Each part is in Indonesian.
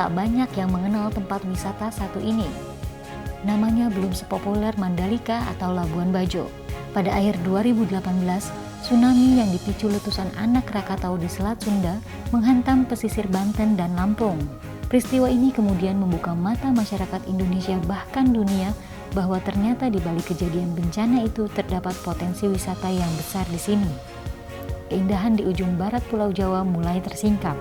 tak banyak yang mengenal tempat wisata satu ini. Namanya belum sepopuler Mandalika atau Labuan Bajo. Pada akhir 2018, tsunami yang dipicu letusan anak Krakatau di Selat Sunda menghantam pesisir Banten dan Lampung. Peristiwa ini kemudian membuka mata masyarakat Indonesia bahkan dunia bahwa ternyata di balik kejadian bencana itu terdapat potensi wisata yang besar di sini. Keindahan di ujung barat Pulau Jawa mulai tersingkap.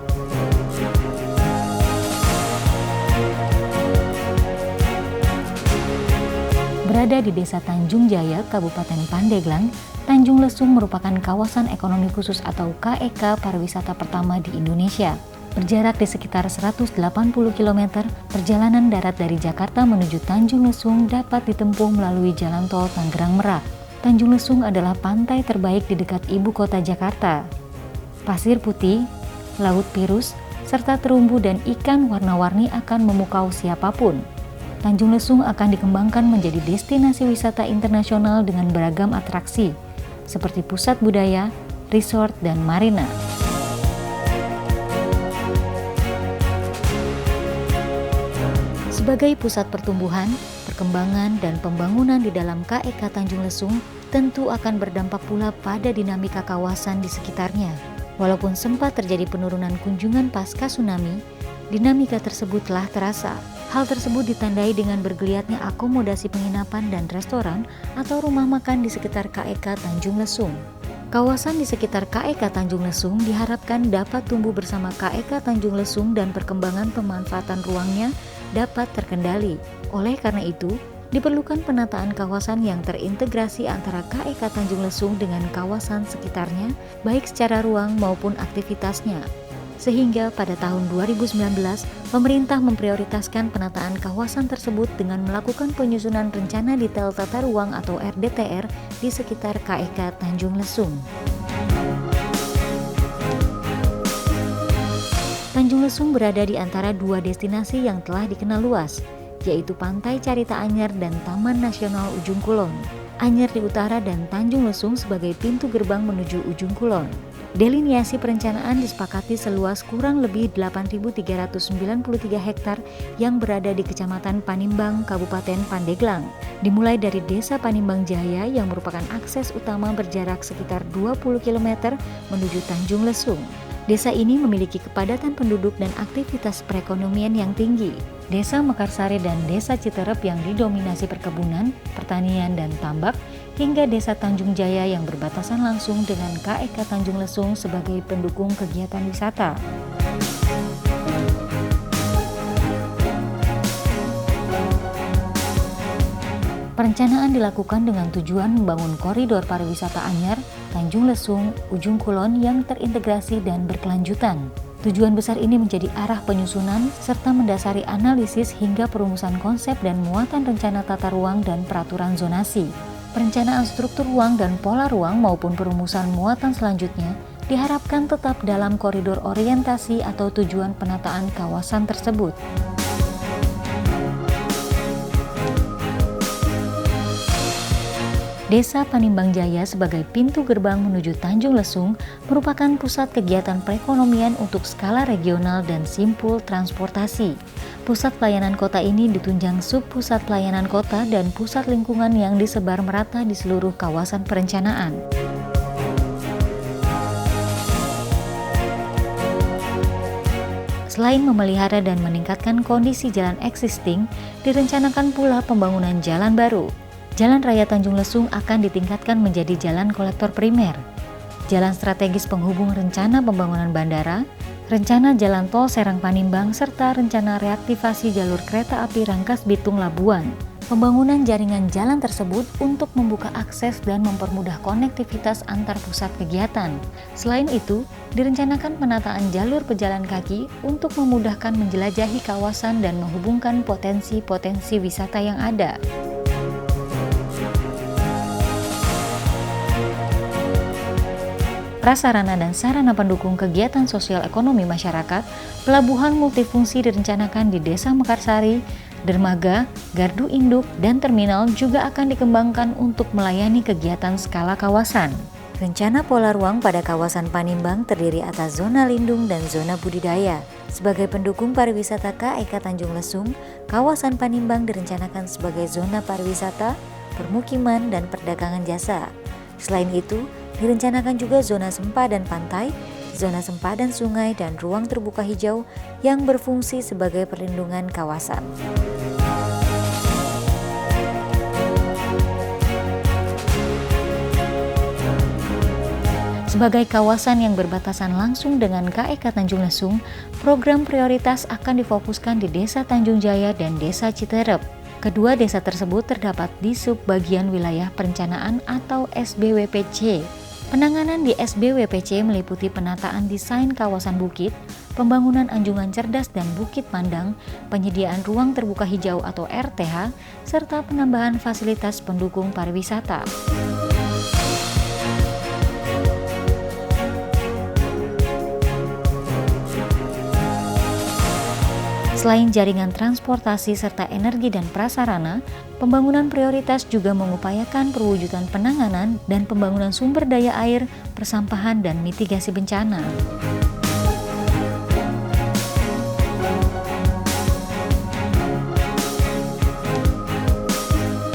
Berada di Desa Tanjung Jaya, Kabupaten Pandeglang, Tanjung Lesung merupakan kawasan ekonomi khusus atau KEK pariwisata pertama di Indonesia. Berjarak di sekitar 180 km, perjalanan darat dari Jakarta menuju Tanjung Lesung dapat ditempuh melalui jalan tol Tangerang Merak. Tanjung Lesung adalah pantai terbaik di dekat ibu kota Jakarta. Pasir putih, laut biru, serta terumbu dan ikan warna-warni akan memukau siapapun. Tanjung Lesung akan dikembangkan menjadi destinasi wisata internasional dengan beragam atraksi, seperti pusat budaya, resort, dan marina. Sebagai pusat pertumbuhan, perkembangan, dan pembangunan di dalam KEK Tanjung Lesung tentu akan berdampak pula pada dinamika kawasan di sekitarnya. Walaupun sempat terjadi penurunan kunjungan pasca tsunami, dinamika tersebut telah terasa. Hal tersebut ditandai dengan bergeliatnya akomodasi penginapan dan restoran atau rumah makan di sekitar KEK Tanjung Lesung. Kawasan di sekitar KEK Tanjung Lesung diharapkan dapat tumbuh bersama KEK Tanjung Lesung dan perkembangan pemanfaatan ruangnya dapat terkendali. Oleh karena itu, diperlukan penataan kawasan yang terintegrasi antara KEK Tanjung Lesung dengan kawasan sekitarnya, baik secara ruang maupun aktivitasnya. Sehingga pada tahun 2019, pemerintah memprioritaskan penataan kawasan tersebut dengan melakukan penyusunan rencana detail tata ruang atau RDTR di sekitar KEK Tanjung Lesung. Tanjung Lesung berada di antara dua destinasi yang telah dikenal luas, yaitu Pantai Carita Anyar dan Taman Nasional Ujung Kulon. Anyar di utara dan Tanjung Lesung sebagai pintu gerbang menuju Ujung Kulon. Deliniasi perencanaan disepakati seluas kurang lebih 8.393 hektar yang berada di Kecamatan Panimbang, Kabupaten Pandeglang. Dimulai dari Desa Panimbang Jaya yang merupakan akses utama berjarak sekitar 20 km menuju Tanjung Lesung. Desa ini memiliki kepadatan penduduk dan aktivitas perekonomian yang tinggi. Desa Mekarsari dan Desa Citerep yang didominasi perkebunan, pertanian, dan tambak, hingga Desa Tanjung Jaya yang berbatasan langsung dengan KEK Tanjung Lesung sebagai pendukung kegiatan wisata. Perencanaan dilakukan dengan tujuan membangun koridor pariwisata anyar, Tanjung Lesung, Ujung Kulon yang terintegrasi dan berkelanjutan. Tujuan besar ini menjadi arah penyusunan serta mendasari analisis hingga perumusan konsep dan muatan rencana tata ruang dan peraturan zonasi. Perencanaan struktur ruang dan pola ruang maupun perumusan muatan selanjutnya diharapkan tetap dalam koridor orientasi atau tujuan penataan kawasan tersebut. Desa Panimbang Jaya sebagai pintu gerbang menuju Tanjung Lesung merupakan pusat kegiatan perekonomian untuk skala regional dan simpul transportasi. Pusat pelayanan kota ini ditunjang sub-pusat pelayanan kota dan pusat lingkungan yang disebar merata di seluruh kawasan perencanaan. Selain memelihara dan meningkatkan kondisi jalan existing, direncanakan pula pembangunan jalan baru. Jalan Raya Tanjung Lesung akan ditingkatkan menjadi jalan kolektor primer, jalan strategis penghubung rencana pembangunan bandara, rencana jalan tol Serang Panimbang, serta rencana reaktivasi jalur kereta api Rangkas Bitung Labuan. Pembangunan jaringan jalan tersebut untuk membuka akses dan mempermudah konektivitas antar pusat kegiatan. Selain itu, direncanakan penataan jalur pejalan kaki untuk memudahkan menjelajahi kawasan dan menghubungkan potensi-potensi wisata yang ada. Prasarana dan sarana pendukung kegiatan sosial ekonomi masyarakat, pelabuhan multifungsi direncanakan di Desa Mekarsari, dermaga, gardu induk, dan terminal juga akan dikembangkan untuk melayani kegiatan skala kawasan. Rencana pola ruang pada kawasan Panimbang terdiri atas zona lindung dan zona budidaya. Sebagai pendukung pariwisata KEK Tanjung Lesung, kawasan Panimbang direncanakan sebagai zona pariwisata, permukiman, dan perdagangan jasa. Selain itu, direncanakan juga zona sempadan pantai, zona sempadan sungai, dan ruang terbuka hijau yang berfungsi sebagai perlindungan kawasan. Sebagai kawasan yang berbatasan langsung dengan KEK Tanjung Lesung, program prioritas akan difokuskan di Desa Tanjung Jaya dan Desa Citerep. Kedua desa tersebut terdapat di subbagian wilayah perencanaan atau SBWPC. Penanganan di SBWPC meliputi penataan desain kawasan bukit, pembangunan anjungan cerdas dan bukit pandang, penyediaan ruang terbuka hijau atau RTH, serta penambahan fasilitas pendukung pariwisata. Selain jaringan transportasi serta energi dan prasarana, pembangunan prioritas juga mengupayakan perwujudan penanganan dan pembangunan sumber daya air, persampahan, dan mitigasi bencana.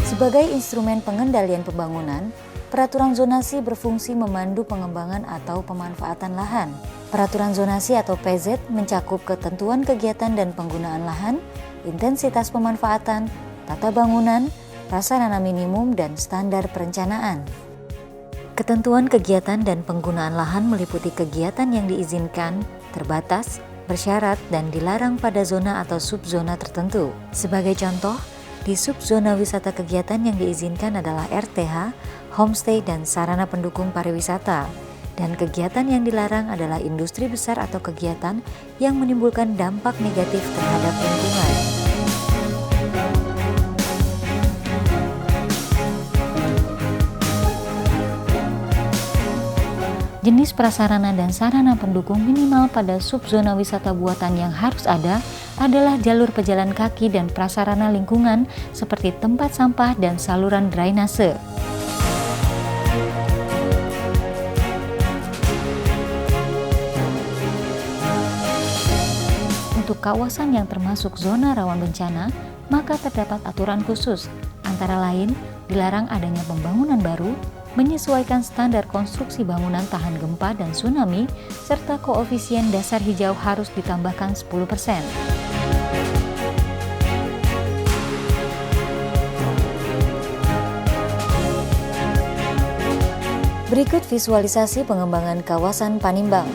Sebagai instrumen pengendalian pembangunan, peraturan zonasi berfungsi memandu pengembangan atau pemanfaatan lahan. Peraturan zonasi atau PZ mencakup ketentuan kegiatan dan penggunaan lahan, intensitas pemanfaatan, tata bangunan, prasarana minimum, dan standar perencanaan. Ketentuan kegiatan dan penggunaan lahan meliputi kegiatan yang diizinkan, terbatas, bersyarat, dan dilarang pada zona atau subzona tertentu. Sebagai contoh, di subzona wisata kegiatan yang diizinkan adalah RTH, homestay, dan sarana pendukung pariwisata. Dan kegiatan yang dilarang adalah industri besar atau kegiatan yang menimbulkan dampak negatif terhadap lingkungan. Jenis prasarana dan sarana pendukung minimal pada subzona wisata buatan yang harus ada adalah jalur pejalan kaki dan prasarana lingkungan seperti tempat sampah dan saluran drainase. Untuk kawasan yang termasuk zona rawan bencana, maka terdapat aturan khusus, antara lain dilarang adanya pembangunan baru, menyesuaikan standar konstruksi bangunan tahan gempa dan tsunami, serta koefisien dasar hijau harus ditambahkan 10%. Berikut visualisasi pengembangan kawasan Panimbang.